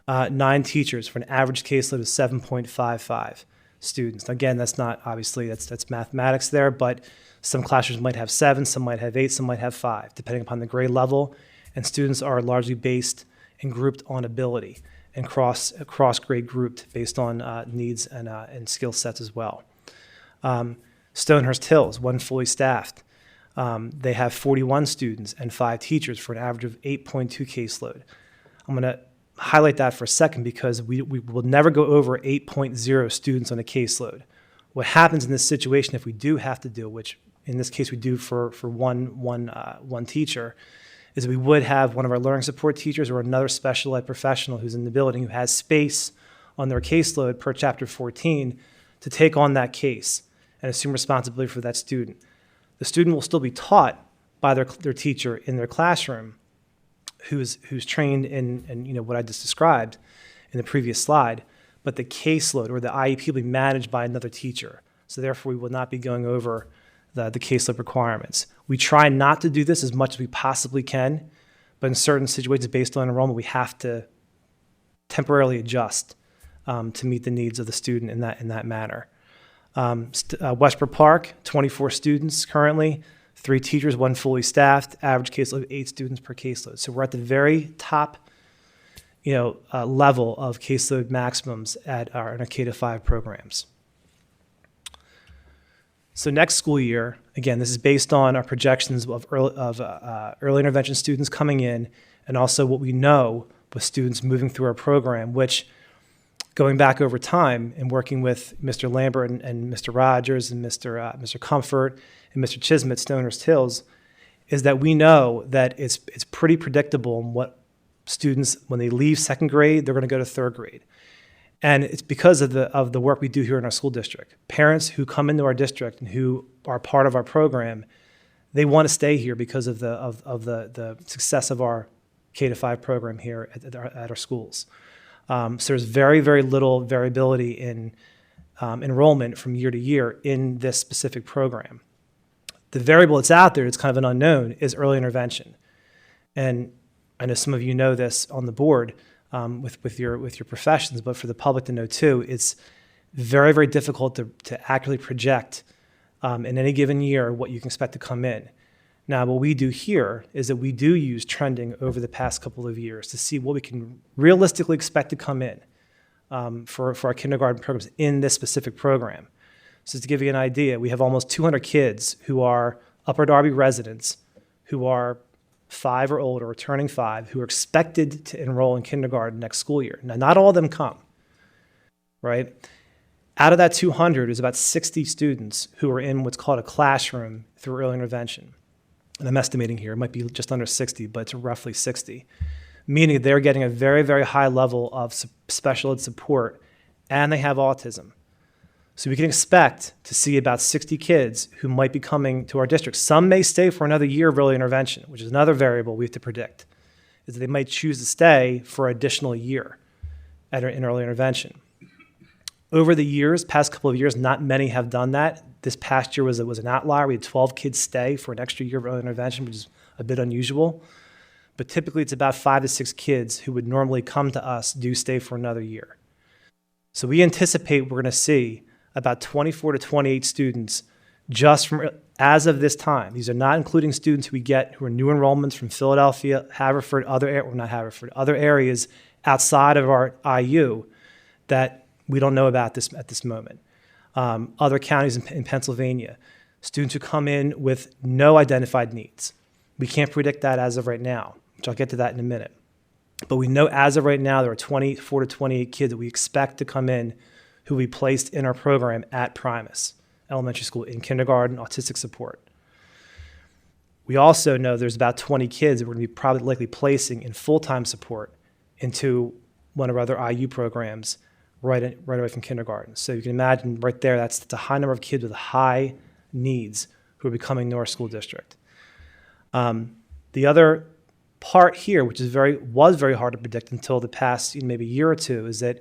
9 teachers for an average caseload of 7.55 students. Again, that's not, obviously, that's mathematics there, but some classrooms might have 7, some might have 8, some might have 5, depending upon the grade level. And students are largely based and grouped on ability and cross-grade grouped based on needs and skill sets as well. Stonehurst Hills, one fully staffed. They have 41 students and 5 teachers for an average of 8.2 caseload. I'm going to highlight that for a second because we will never go over 8.0 students on a caseload. What happens in this situation if we do have to do, which in this case we do for one teacher, is we would have one of our learning support teachers or another special ed professional who's in the building who has space on their caseload per Chapter 14 to take on that case and assume responsibility for that student. The student will still be taught by their teacher in their classroom who's trained in what I just described in the previous slide, but the caseload or the IEP will be managed by another teacher. So therefore, we will not be going over the caseload requirements. We try not to do this as much as we possibly can, but in certain situations based on enrollment, we have to temporarily adjust to meet the needs of the student in that manner. Westbrook Park, 24 students currently, 3 teachers, 1 fully staffed, average caseload of 8 students per caseload. So we're at the very top level of caseload maximums in our K-5 programs. So next school year, again, this is based on our projections of early intervention students coming in and also what we know with students moving through our program, which going back over time and working with Mr. Lambert and Mr. Rogers and Mr. Comfort and Mr. Chisholm at Stonehurst Hills, is that we know that it's pretty predictable in what students, when they leave 2nd grade, they're going to go to 3rd grade. And it's because of the work we do here in our school district. Parents who come into our district and who are part of our program, they want to stay here because of the success of our K-5 program here at our schools. So there's very, very little variability in enrollment from year to year in this specific program. The variable that's out there, it's kind of an unknown, is early intervention. And I know some of you know this on the board, with your professions, but for the public to know too, it's very, very difficult to accurately project in any given year what you can expect to come in. Now, what we do here is that we do use trending over the past couple of years to see what we can realistically expect to come in for our kindergarten programs in this specific program. So to give you an idea, we have almost 200 kids who are Upper Darby residents who are 5 or older or turning 5 who are expected to enroll in kindergarten next school year. Now, not all of them come, right? Out of that 200 is about 60 students who are in what's called a classroom through early intervention. And I'm estimating here, it might be just under 60, but it's roughly 60, meaning they're getting a very, very high level of special ed support, and they have autism. So we can expect to see about 60 kids who might be coming to our district. Some may stay for another year of early intervention, which is another variable we have to predict, is that they might choose to stay for an additional year in early intervention. Over the years, past couple of years, not many have done that. This past year was an outlier. We had 12 kids stay for an extra year of early intervention, which is a bit unusual. But typically it's about 5 to 6 kids who would normally come to us do stay for another year. So we anticipate we're going to see about 24 to 28 students just from as of this time. These are not including students who we get who are new enrollments from Philadelphia, Haverford, other areas outside of our IU that we don't know about this at this moment. Other counties in Pennsylvania, students who come in with no identified needs. We can't predict that as of right now, which I'll get to that in a minute. But we know as of right now, there are 24 to 28 kids that we expect to come in who will be placed in our program at Primus Elementary School in kindergarten, autistic support. We also know there's about 20 kids that we're going to be probably likely placing in full-time support into one of our other IU programs right away from kindergarten. So you can imagine right there, that's a high number of kids with high needs who are becoming to our school district. The other part here, which was very hard to predict until the past maybe year or two, is that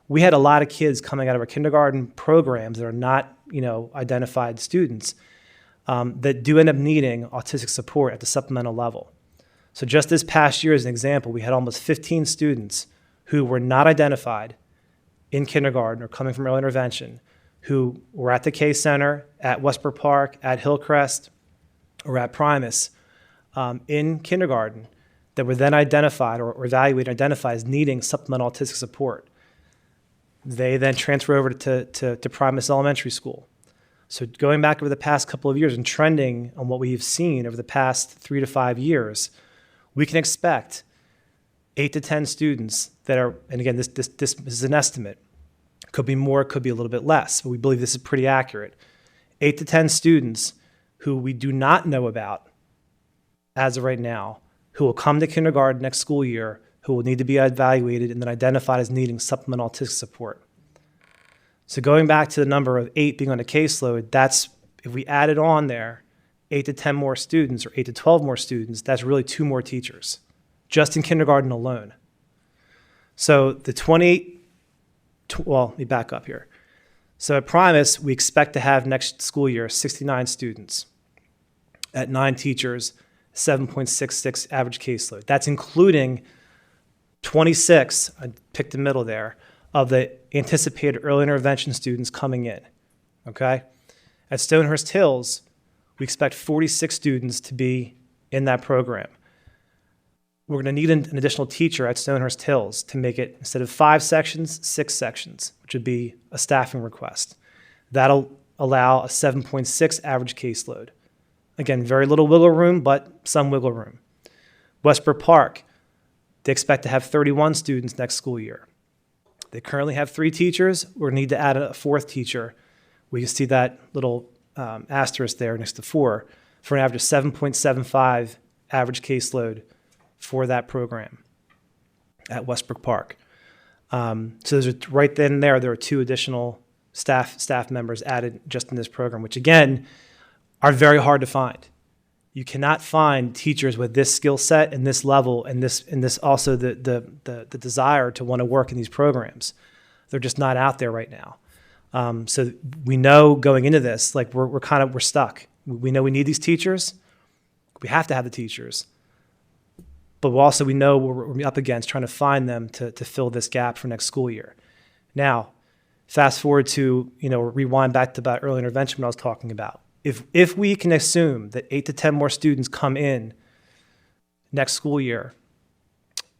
we had a lot of kids coming out of our kindergarten programs that are not identified students that do end up needing autistic support at the supplemental level. So just this past year, as an example, we had almost 15 students who were not identified in kindergarten or coming from early intervention who were at the K Center, at Westbrook Park, at Hillcrest, or at Primus in kindergarten that were then identified or evaluated and identified as needing supplemental autistic support. They then transfer over to Primus Elementary School. So going back over the past couple of years and trending on what we've seen over the past 3 to 5 years, we can expect 8 to 10 students that are, and again, this is an estimate, could be more, could be a little bit less, but we believe this is pretty accurate. 8 to 10 students who we do not know about as of right now, who will come to kindergarten next school year, who will need to be evaluated and then identified as needing supplemental autistic support. So going back to the number of 8 being on a caseload, that's, if we added on there 8 to 10 more students or 8 to 12 more students, that's really 2 more teachers, just in kindergarten alone. So the 28, well, let me back up here. So at Primus, we expect to have next school year 69 students at 9 teachers, 7.66 average caseload. That's including 26, I picked the middle there, of the anticipated early intervention students coming in, okay? At Stonehurst Hills, we expect 46 students to be in that program. We're going to need an additional teacher at Stonehurst Hills to make it, instead of 5 sections, 6 sections, which would be a staffing request. That'll allow a 7.6 average caseload. Again, very little wiggle room, but some wiggle room. Westbrook Park, they expect to have 31 students next school year. They currently have 3 teachers. We're going to need to add a 4th teacher. We can see that little asterisk there next to 4 for an average of 7.75 average caseload for that program at Westbrook Park. So there's right then and there are 2 additional staff members added just in this program, which again are very hard to find. You cannot find teachers with this skill set and this level and this also the desire to want to work in these programs. They're just not out there right now. So we know going into this, like we're stuck. We know we need these teachers. We have to have the teachers. But also we know we're up against trying to find them to fill this gap for next school year. Now, fast forward to, rewind back to about early intervention when I was talking about. If we can assume that 8 to 10 more students come in next school year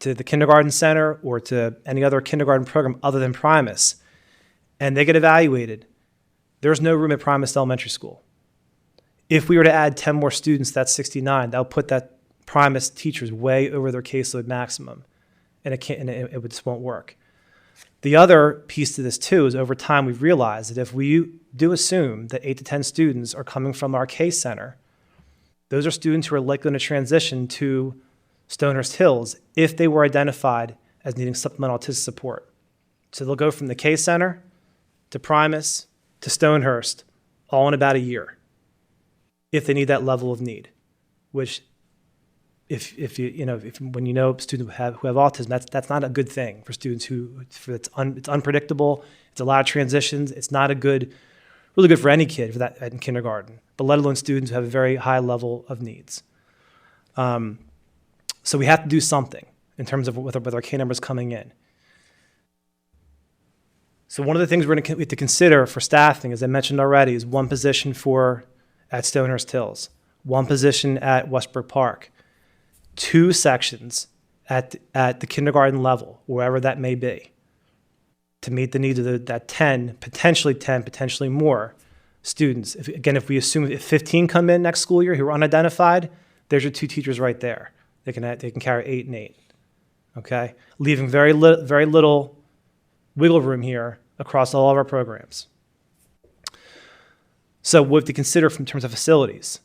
to the kindergarten center or to any other kindergarten program other than Primus, and they get evaluated, there's no room at Primus Elementary School. If we were to add 10 more students, that's 69. That would put that Primus teachers way over their caseload maximum, and it just won't work. The other piece to this, too, is over time we've realized that if we do assume that 8 to 10 students are coming from our K Center, those are students who are likely to transition to Stonehurst Hills if they were identified as needing supplemental autistic support. So they'll go from the K Center to Primus to Stonehurst all in about a year if they need that level of need, which if when you know students who have autism, that's not a good thing for students it's unpredictable. It's a lot of transitions. It's not really good for any kid for that in kindergarten, but let alone students who have a very high level of needs. So we have to do something in terms of with our K numbers coming in. So one of the things we have to consider for staffing, as I mentioned already, is 1 position at Stonehurst Hills, 1 position at Westbrook Park, 2 sections at the kindergarten level, wherever that may be, to meet the needs of that 10, potentially more students. If we assume if 15 come in next school year who are unidentified, there's your 2 teachers right there. They can carry 8 and 8. Okay, leaving very little wiggle room here across all of our programs. So what we have to consider in terms of facilities.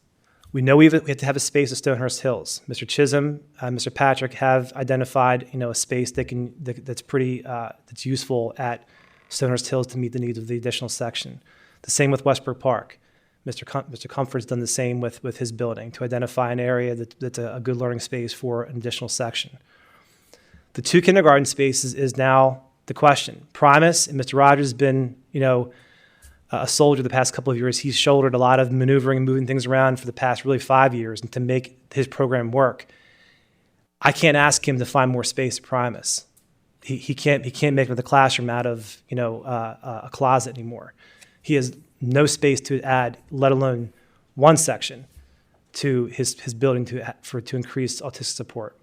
We know we have to have a space at Stonehurst Hills. Mr. Chisholm, Mr. Patrick have identified, a space that's useful at Stonehurst Hills to meet the needs of the additional section. The same with Westbrook Park. Mr. Comfort's done the same with his building to identify an area that's a good learning space for an additional section. The 2 kindergarten spaces is now the question. Primus and Mr. Rogers has been, a soldier the past couple of years. He's shouldered a lot of maneuvering and moving things around for the past really 5 years, and to make his program work, I can't ask him to find more space at Primus. He can't make the classroom out of a closet anymore. He has no space to add, let alone one section to his building to increase autistic support.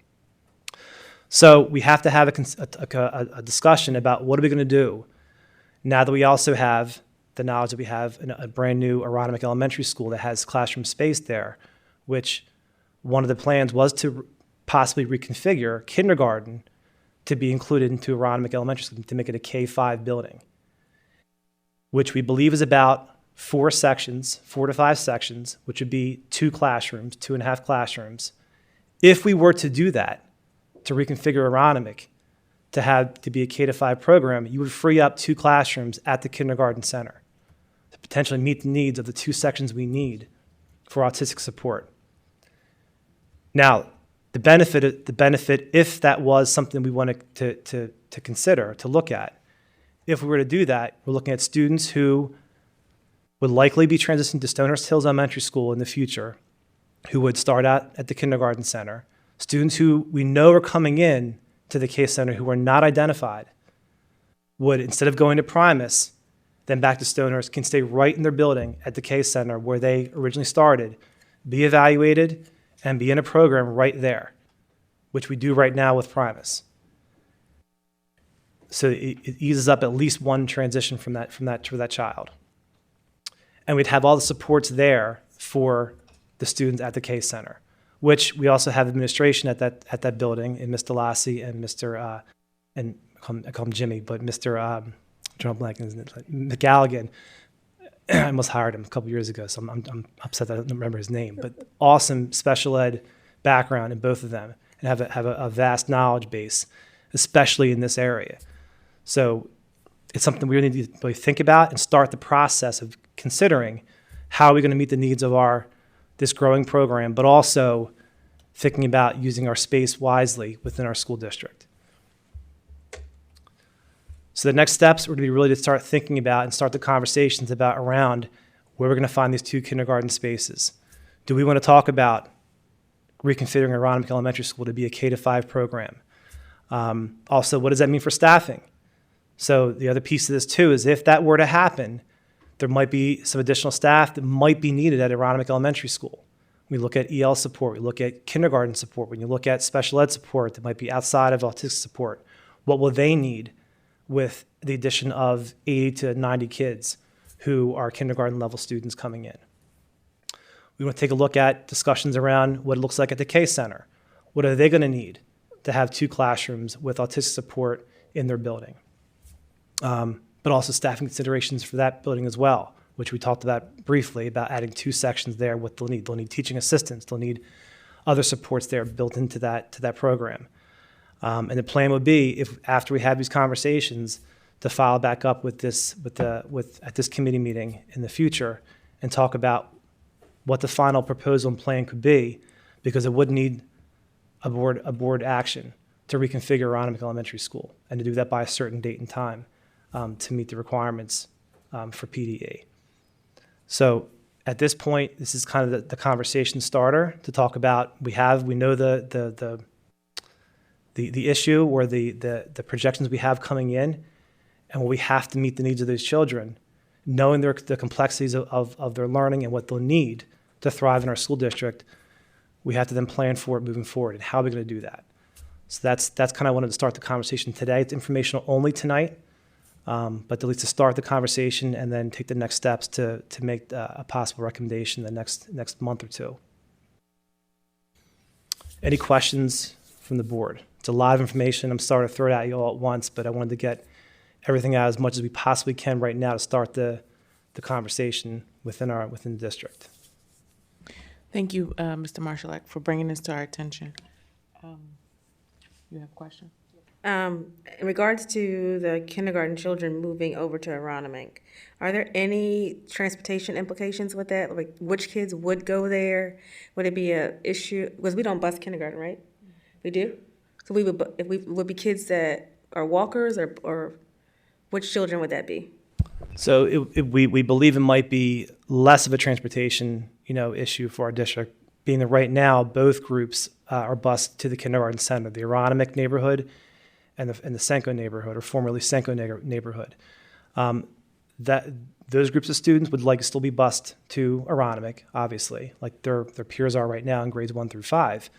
So we have to have a discussion about what are we going to do now that we also have the knowledge that we have in a brand new Aronimink Elementary School that has classroom space there, which one of the plans was to possibly reconfigure kindergarten to be included into Aronimink Elementary School to make it a K-5 building, which we believe is about 4 to 5 sections, which would be 2 classrooms, 2.5 classrooms. If we were to do that, to reconfigure Aronimink to be a K-5 program, you would free up 2 classrooms at the kindergarten center to potentially meet the needs of the 2 sections we need for autistic support. Now, the benefit, if that was something we wanted to consider, to look at, if we were to do that, we're looking at students who would likely be transitioning to Stonehurst Hills Elementary School in the future, who would start out at the kindergarten center, students who we know are coming in to the K Center who are not identified would, instead of going to Primus, then back to Stonehurst, can stay right in their building at the K Center where they originally started, be evaluated, and be in a program right there, which we do right now with Primus. So it eases up at least one transition from that child. And we'd have all the supports there for the students at the K Center, which we also have administration at that building, and Ms. DeLassy and Mr. And I call him Jimmy, but Mr. John Blanken, McGalligan. I almost hired him a couple years ago, so I'm upset that I don't remember his name. But awesome special ed background in both of them, and have a vast knowledge base, especially in this area. So it's something we really need to really think about and start the process of considering how are we going to meet the needs of this growing program, but also thinking about using our space wisely within our school district. So the next steps would be really to start thinking about and start the conversations around where we're going to find these 2 kindergarten spaces. Do we want to talk about reconfiguring Aronimink Elementary School to be a K-5 program? Also, what does that mean for staffing? So the other piece of this too is if that were to happen, there might be some additional staff that might be needed at Aronimink Elementary School. We look at EL support, we look at kindergarten support, when you look at special ed support that might be outside of autistic support, what will they need with the addition of 80 to 90 kids who are kindergarten level students coming in? We want to take a look at discussions around what it looks like at the K Center. What are they going to need to have 2 classrooms with autistic support in their building? But also staffing considerations for that building as well, which we talked about briefly, about adding 2 sections there, what they'll need. They'll need teaching assistants. They'll need other supports there built into that program. And the plan would be, if after we have these conversations, to follow back up with at this committee meeting in the future and talk about what the final proposal and plan could be, because it would need a board action to reconfigure Aronimink Elementary School, and to do that by a certain date and time to meet the requirements for PDE. So at this point, this is kind of the conversation starter to talk about. We know the issue or the projections we have coming in, and we have to meet the needs of those children, knowing the complexities of their learning and what they'll need to thrive in our school district. We have to then plan for it moving forward, and how are we going to do that? So that's kind of wanted to start the conversation today. It's informational only tonight, but at least to start the conversation and then take the next steps to make a possible recommendation the next month or two. Any questions from the board? It's a lot of information. I'm sorry to throw it at you all at once, but I wanted to get everything out as much as we possibly can right now to start the conversation within the district. Thank you, Mr. Marshall, for bringing this to our attention. You have a question? In regards to the kindergarten children moving over to Aronimink, are there any transportation implications with that? Like, which kids would go there? Would it be a issue? Because we don't bus kindergarten, right? We do? So we would be kids that are walkers, or which children would that be? So we believe it might be less of a transportation issue for our district, being that right now both groups are bused to the kindergarten center, the Aronimink neighborhood and the Senko neighborhood, or formerly Senko neighborhood. That those groups of students would like to still be bused to Aronimink, obviously, like their peers are right now in grades 1 through 5.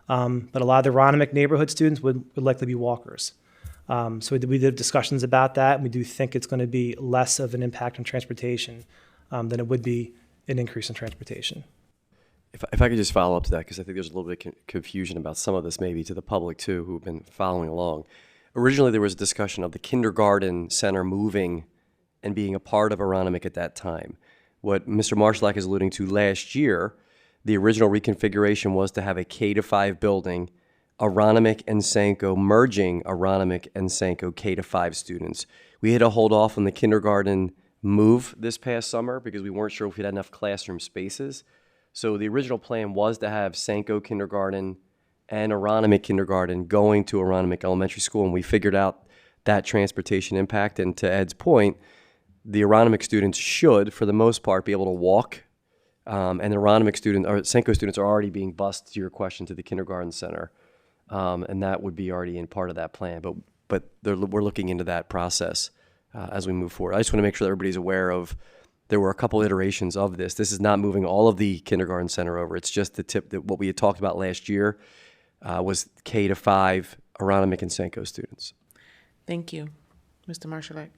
But a lot of the Aronimink neighborhood students would likely be walkers. So we did discussions about that, and we do think it's going to be less of an impact on transportation than it would be an increase in transportation. If I could just follow up to that, because I think there's a little bit of confusion about some of this, maybe to the public too, who've been following along. Originally, there was a discussion of the kindergarten center moving and being a part of Aronimink at that time. What Mr. Marshall is alluding to, last year, the original reconfiguration was to have a K-5 building, Aronimink and Senko merging Aronimink and Senko K-5 students. We had to hold off on the kindergarten move this past summer because we weren't sure if we had enough classroom spaces. So the original plan was to have Senko kindergarten and Aronimink kindergarten going to Aronimink Elementary School, and we figured out that transportation impact. And to Ed's point, the Aronimink students should, for the most part, be able to walk, and the Aronimink student or Senko students are already being bused, to your question, to the kindergarten center, and that would be already in part of that plan. But we're looking into that process as we move forward. I just want to make sure that everybody's aware of. There were a couple iterations of this. This is not moving all of the kindergarten center over. It's just the tip that what we had talked about last year was K-5 Aronimink and Senko students. Thank you, Mr. Marshall.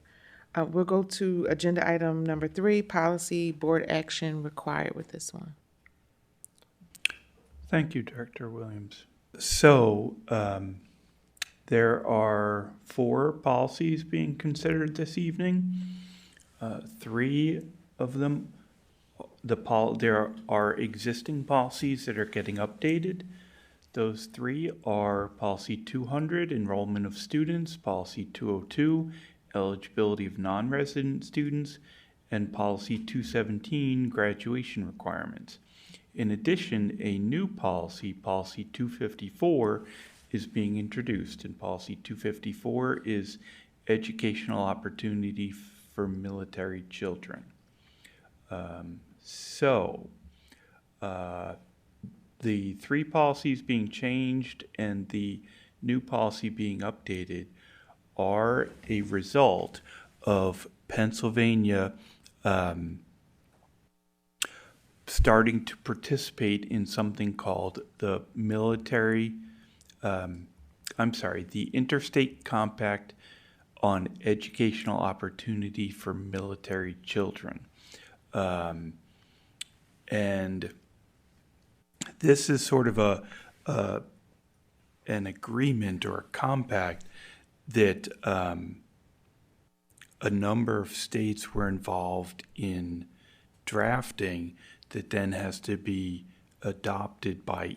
We'll go to agenda item number 3, policy board action required with this one. Thank you, Director Williams. So there are 4 policies being considered this evening. 3 of them, there are existing policies that are getting updated. Those 3 are Policy 200, Enrollment of Students, Policy 202, Eligibility of Non-Resident Students, and Policy 217, Graduation Requirements. In addition, a new policy, Policy 254, is being introduced, and Policy 254 is Educational Opportunity for Military Children. The 3 policies being changed and the new policy being updated are a result of Pennsylvania starting to participate in something called the the Interstate Compact on Educational Opportunity for Military Children. And this is sort of an agreement or a compact that a number of states were involved in drafting that then has to be adopted by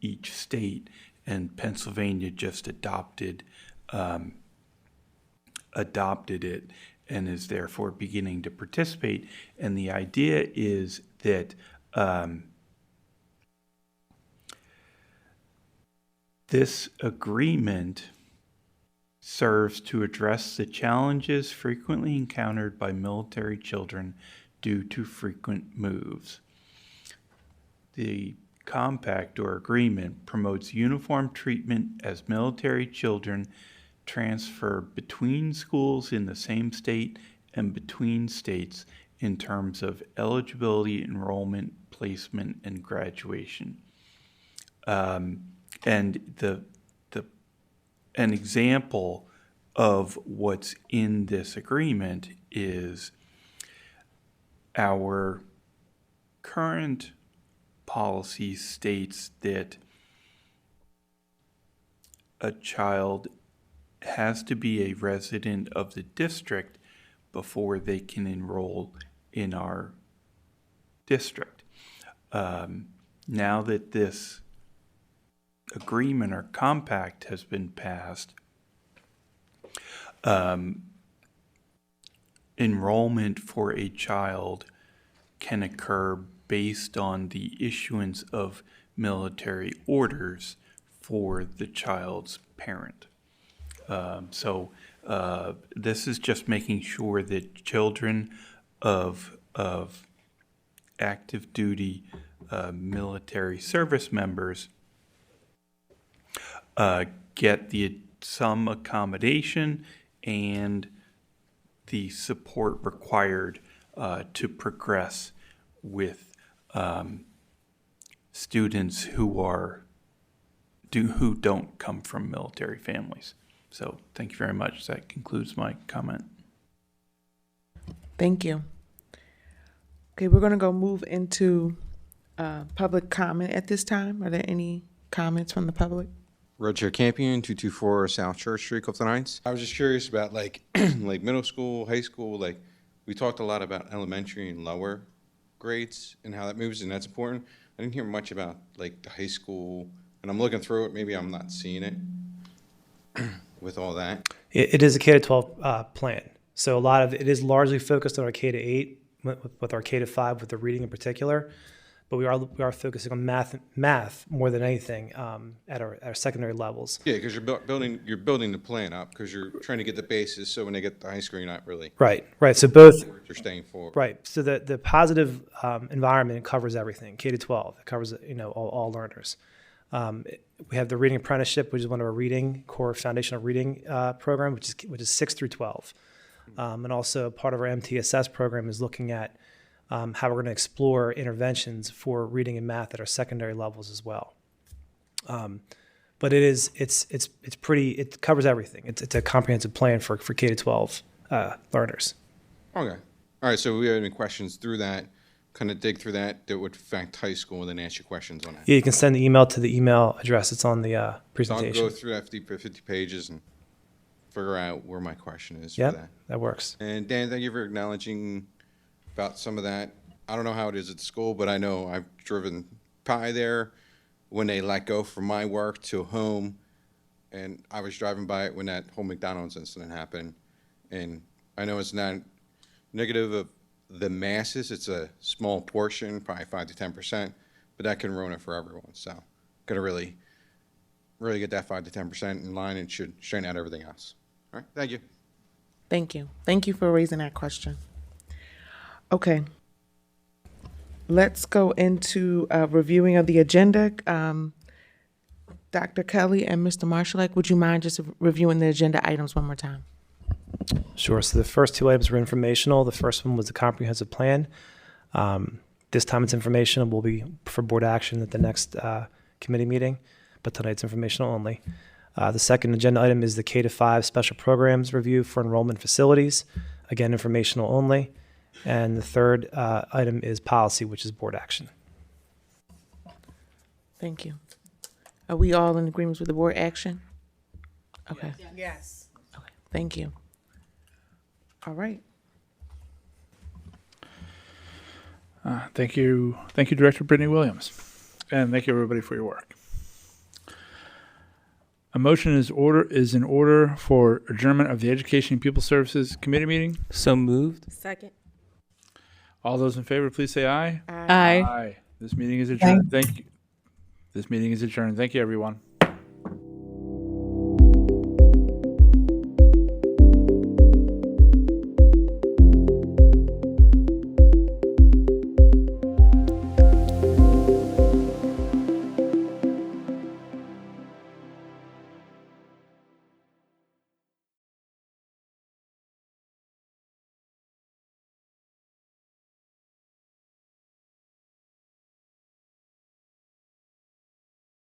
each state, and Pennsylvania just adopted it and is therefore beginning to participate. And the idea is that this agreement serves to address the challenges frequently encountered by military children due to frequent moves. The compact or agreement promotes uniform treatment as military children transfer between schools in the same state and between states in terms of eligibility, enrollment, placement, and graduation. And the an example of what's in this agreement is our current policy states that a child has to be a resident of the district before they can enroll in our district. Now that this agreement or compact has been passed, enrollment for a child can occur based on the issuance of military orders for the child's parent. So this is just making sure that children of active duty military service members get some accommodation and the support required to progress with students who don't come from military families. So thank you very much. That concludes my comment. Thank you. Okay, we're going to go move into public comment at this time. Are there any comments from the public? Roger Campion, 224 South Church Street, Clifton Heights. I was just curious about like like middle school, high school. Like we talked a lot about elementary and lower grades and how that moves, and that's important. I didn't hear much about like the high school, and I'm looking through it. Maybe I'm not seeing it with all that. It is a K-12 plan. So a lot of it is largely focused on our K-8 with our K-5 with the reading in particular. But we are focusing on math more than anything at our secondary levels. Yeah, because you're building the plan up because you're trying to get the basis. So when they get to high school, you're not really Right. So both. You're staying forward. Right. So the positive environment covers everything. K-12 it covers all learners. We have the reading apprenticeship, which is one of our core foundational reading program, which is 6 through 12, and also part of our MTSS program is looking at how we're going to explore interventions for reading and math at our secondary levels as well. But it covers everything. It's a comprehensive plan for K-12 learners. Okay. All right. So we have any questions through that? Kind of dig through that would affect high school and then ask you questions on that. Yeah, you can send the email to the email address that's on the presentation. So I'll go through 50 pages and figure out where my question is Yep, for that. that works. And Dan, thank you for acknowledging about some of that. I don't know how it is at the school, but I know I've driven by there when they let go from my work to home. And I was driving by it when that whole McDonald's incident happened. And I know it's not negative of the masses. It's a small portion, probably 5 to 10%, but that can ruin it for everyone. So got to really get that 5 to 10% in line and should straighten out everything else. All right. Thank you. Thank you. Thank you for raising that question. Okay. Let's go into reviewing of the agenda. Dr. Kelly and Mr. Marshall, would you mind just reviewing the agenda items one more time? Sure. So the first two items were informational. The first one was the comprehensive plan. This time it's informational. Will be for board action at the next committee meeting, but tonight's informational only. The second agenda item is the K-5 special programs review for enrollment facilities. Again, informational only. And the third item is policy, which is board action. Thank you. Are we all in agreement with the board action? Okay. Yes. Okay. Thank you. All right. Thank you, Director Brittany Williams, and thank you everybody for your work. A motion is in order for adjournment of the Education and Pupil Services Committee meeting. So moved. Second. All those in favor, please say aye. Aye. Aye. This meeting is adjourned. Thank you. This meeting is adjourned. Thank you, everyone.